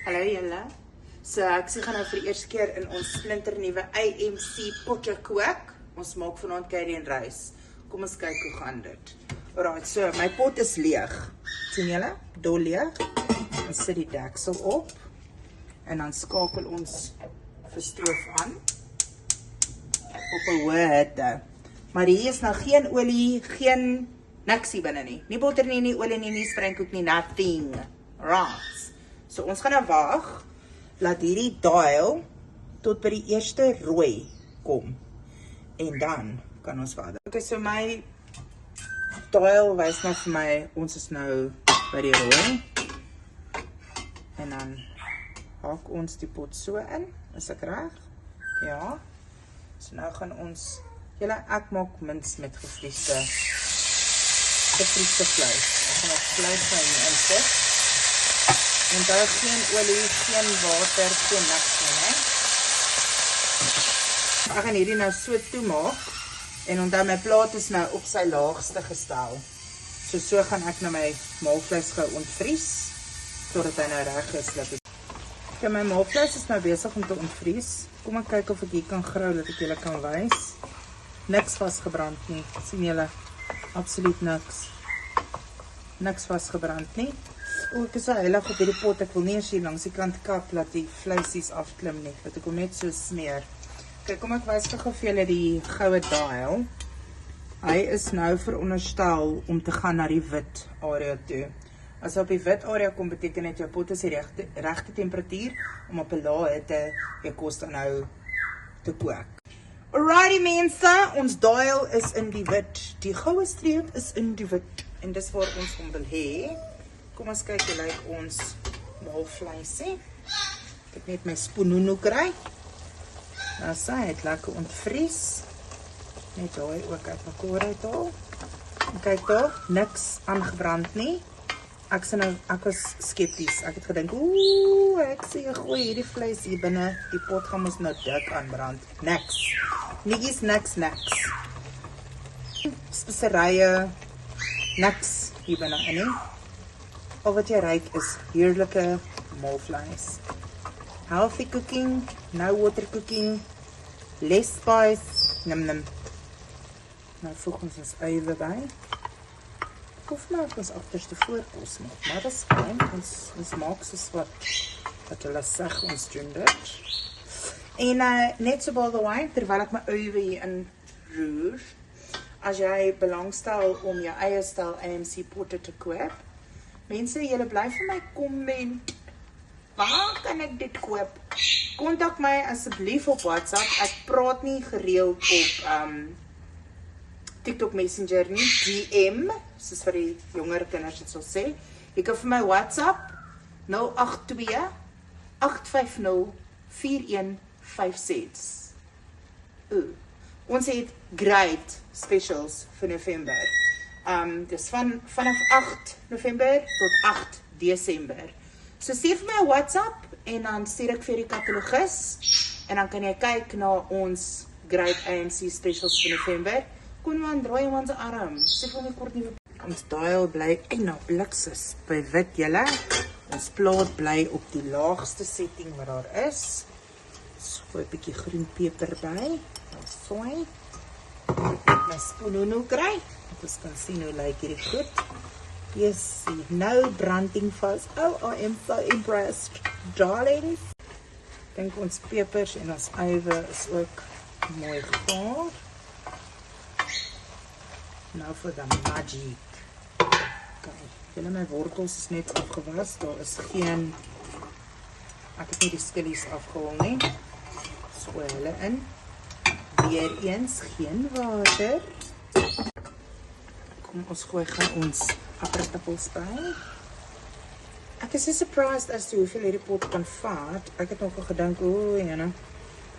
Hallo julle. So ek sê gaan nou vir die eerste keer in ons splinternuwe AMC potte kook. Ons maak vanaand curry en rys. Kom ons kyk hoe gaan dit. Alright, so my pot is leeg. Sien julle? Dol leeg. Ons sit die deksel op en dan skakel ons vir stoof aan op 'n hoë hitte. Maar hier is nou geen olie, geen niks hier binne nie. Nie botter nie, nie olie nie, nie springkoek nie, nothing. Right. So ons gaan nou wag laat hierdie dial tot by die eerste rooi kom. En dan kan ons verder. Okay, so my dial wys nou vir my ons is nou by die rooi. En dan haak ons die pot so in. Is ek reg? Ja. So nou gaan ons ek maak mince met gevriesde vleis. Ek gaan nog vleis nou insit. En daar geen olie, geen water, geen niks nie, Ek gaan hierdie nou so toemaak. En onthou my plaat is nou op sy laagste gestel. So gaan ek nou my maalvleis gou ontvries totdat hy nou reg is. Okay, my maalvleis is nou besig om te ontvries. Kom ek kyk of ek hier kan grou dat ek julle kan wys. Niks vasgebrand nie. Sien julle? Absoluut niks. Niks vasgebrand nie. O, ek is so heilig op hierdie pot. Ek wil nie eens hier langs die kant kap laat die vleisies afklim nie. Dat ek hom net so smeer. Kyk, kom ek wys gou vir julle die goue dial. Hy is nou veronderstel om te gaan na die wit area toe. As op die wit area kom, beteken dit jou pot is die regte temperatuur om op 'n lae hitte jou kos dan nou te kook. Alrighty mense, ons dial is in die wit. Die goue streep is in die wit. En dis waar ons hom wil hê. Kom ons kyk hoe lyk ons maalvleisie. Ek het net my spoenoeno kry. Nou sê het lekker ontvries. Net daai ook uit mekaar uithaal. En kyk daar, niks aangebrand nie. Ek was skepties. Ek het gedink, ek sê jy gooi hierdie vleis hier binne, die pot gaan ons nou dik aanbrand. Niks. Niks. Speserye, niks hier binne in. Al wat jy ruik is heerlike maalvleis. Healthy cooking, no water cooking, less spice, num. Nou voeg ons uiwe by. Of nou ons agterste voorkos maak, maar dat is fijn, ons maak soos wat hulle sê, ons doen dit. En net so by the way, terwyl ek my uiwe hier in roer, as jy belangstel om jou eie stel AMC potte te koop, mense, julle bly vir my comment, waar kan ek dit koop? Kontak my asseblief op WhatsApp, ek praat nie gereeld op TikTok Messenger nie, DM, soos vir die jonger kinders het sal sê. Jy kan vir my WhatsApp 082-850-4156. Ons het great specials vir November. Dis vanaf 8 November tot 8 Desember. So stuur vir my 'n WhatsApp en dan stuur ek vir die katalogus en dan kan jy kyk na ons great AMC specials vir November. Kon man draai man se arm. Sê vir my kort nuwe. Ons dial bly na blikses by wit julle. Ons plaat bly op die laagste setting wat daar is. So 'n bietjie groen peper by. Ons sooi. My spoenoeno kry. Ons kan sien hoe lyk hierdie goed. Yes, no branding vas. Oh, I am so impressed. Darlings. Dink ons pepers en ons uiwe is ook mooi gaar. Nou vir die magic. Kijk, julle my wortels is net afgewas. Daar is geen, ek het nie die skillies afgehol nie. So hulle in. Weer eens geen water. Kom ons gooi gaan ons aardappels by. Ek is so surprised as to hoeveel hierdie pot kan vat. Ek het nog gedink,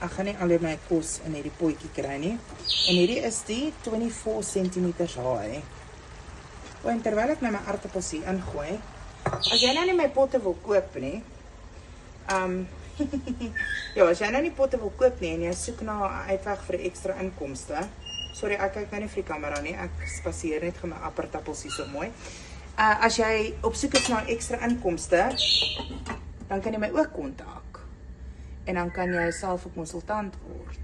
ek gaan nie al my kos in hierdie potjie kry nie. En hierdie is die 24 cm high. En terwyl ek my aardappels hier ingooi, as jy nou nie my potte wil koop nie, ja, as jy nou nie potte wil koop nie, en jy soek na 'n uitweg vir ekstra inkomste, sorry, ek kyk nou nie vir die kamera nie, ek spaseer net vir my aardappels hier so mooi. As jy op soek is na ekstra inkomste, dan kan jy my ook kontak. En dan kan jy self 'n konsultant word.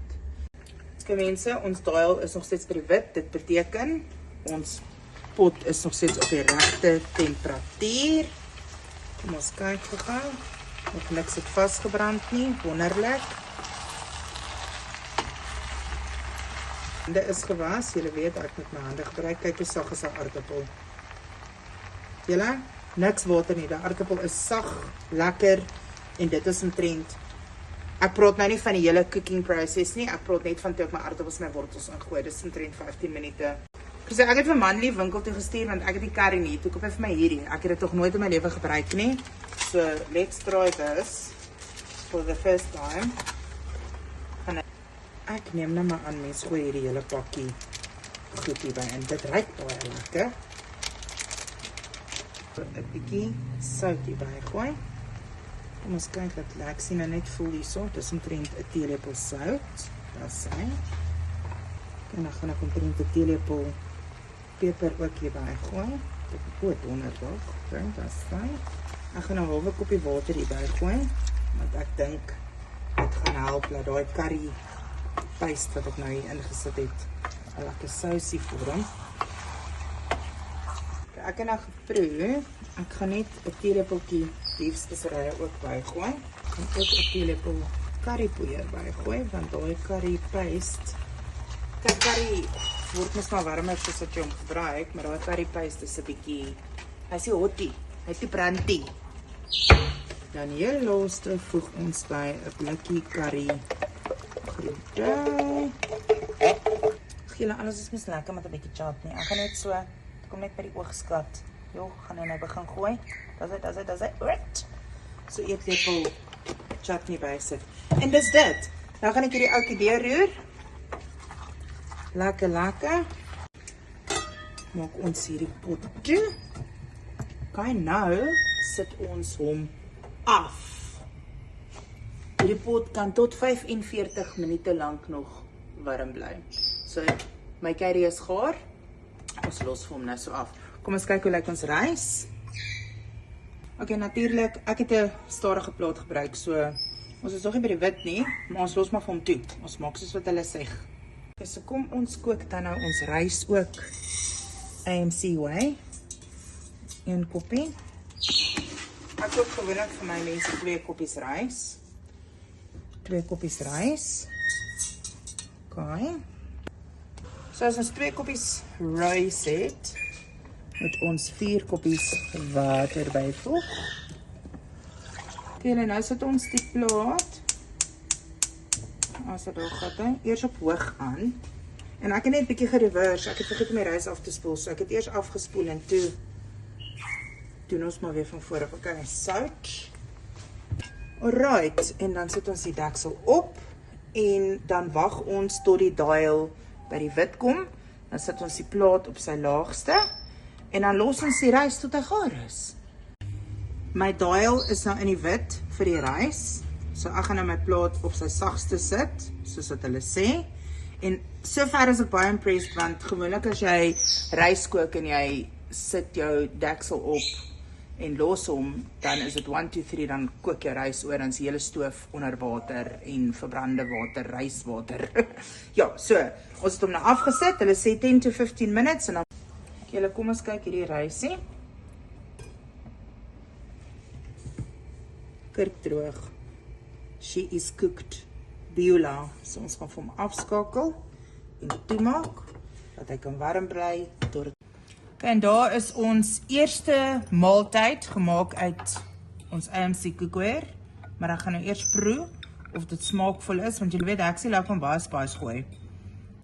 Mense, ons dial is nog steeds by die wit. Dit beteken ons pot is nog steeds op die regte temperatuur. Kom ons kyk gou. Nog niks het vasgebrand nie. Wonderlik. Dit is gewas. Julle weet ek met my hande gebruik. Kyk hoe sag is 'n aardappel. Julle, niks water nie. Die aardappel is sag, lekker en dit is omtrent. Ek praat nou nie van die hele cooking process nie. Ek praat net van toe ek my aardappels en my wortels ingooi. Dis omtrent 15 minute. So ek het vir Manlie winkel toe gestuur want ek het die curry nie. Toe koop hy vir my hierdie. Ek het dit nog nooit in my lewe gebruik nie. So let's try this for the first time. En ek neem nou maar aan mense gooi hierdie hele pakkie goed hierby in. Dit ruik baie lekker. 'n bietjie sout hierby gooi. Kom ons kyk wat lekker sien en net voel hierso. Dis omtrent 'n teelepel sout. Dis hy. En dan gaan ek omtrent 'n teelepel peper ook hierby gooi. Dit is wonderlik. Dink dit is fyn. Ek gaan 'n halwe koppie water hierby gooi, want ek dink dit gaan help dat daai curry paste wat ek nou hier ingesit het 'n lekker sousie vorm. Ek het nou geproe. Ek gaan net 'n teelepeltjie beefspeserye ook bygooi. Ek gaan ook 'n teelepel currypoeier bygooi, want daai curry paste, curry word mos maar warmer soos wat jy hom gebruik, maar daai curry paste is 'n bietjie, hy's nie hottie, hy's nie brandy. Dan heel laaste voeg ons by 'n blikkie curry groente. Julle, alles is mos lekker met 'n bietjie chutney. Ek gaan net so, kom net by die oogskat. Jo, gaan nou begin gooi. Dis hy. Right. So eet lepel chutney bysit. En dis dit. Nou gaan ek hierdie ouetjie deurroer. Lekker. Maak ons hierdie pot toe. Kyk nou, sit ons hom af. Hierdie pot kan tot 45 minute lank nog warm bly. So, my curry is gaar. Ons los vir hom nou so af. Kom ons kyk hoe lyk ons rys. Ok, natuurlik, ek het 'n stadige plaat gebruik, so ons is nog nie by die wit nie, maar ons los maar vir hom toe. Ons maak soos wat hulle sê. Okay, so kom ons kook dan nou ons rys ook AMC way. 1 koppie. Ek kook gewoonlik vir my mense 2 koppies rys. 2 koppies rys. Okay. So as ons 2 koppies rys het, moet ons 4 koppies water byvoeg. Okay, en nou sit ons die plaat, as dit daar gaan, eers op hoog aan. En ek het net 'n bietjie gereverse, ek het vergeet om die rys af te spoel, so ek het eers afgespoel en toe doen ons maar weer van voor af. Okay, sout. Alright, en dan sit ons die deksel op en dan wag ons tot die dial by die wit kom. Dan sit ons die plaat op sy laagste en dan los ons die rys tot hy gaar is. My dial is nou in die wit vir die rys. So ek gaan nou my plaat op sy sagste sit, soos wat hulle sê. En sover is ek baie impressed, want gewoonlik as jy rys kook en jy sit jou deksel op en los hom, dan is dit 1, 2, 3, dan kook jy rys oor, dan is die hele stoof onder water en verbrande water, ryswater. Ja, so, ons het hom nou afgesit, hulle sê 10 to 15 minutes, en dan, julle kom ons kyk hierdie rysie. Kurkdroog. She is cooked. Biola. So ons gaan vir hom afskakel en toemaak, dat hy kan warm bly tot. Okay, en daar is ons eerste maaltyd gemaak uit ons AMC cookware, maar ek gaan nou eers proe of dit smaakvol is, want julle weet ek sê laat van baie spice gooi.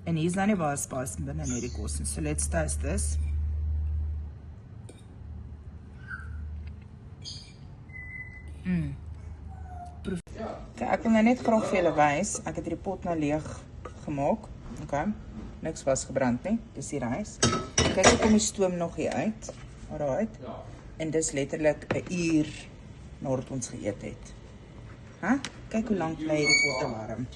En hier is nou nie baie spice binne in hierdie kos nie. So let's taste this. Okay, ek wil nou net graag vir julle wys, ek het hierdie pot nou leeg gemaak. Okay, niks was gebrand nie, dis die rys. Kyk hoe kom die stoom nog hier uit. Alright. En dis letterlik 'n uur nadat ons geëet het. Kyk hoe lank bly hierdie pot warm.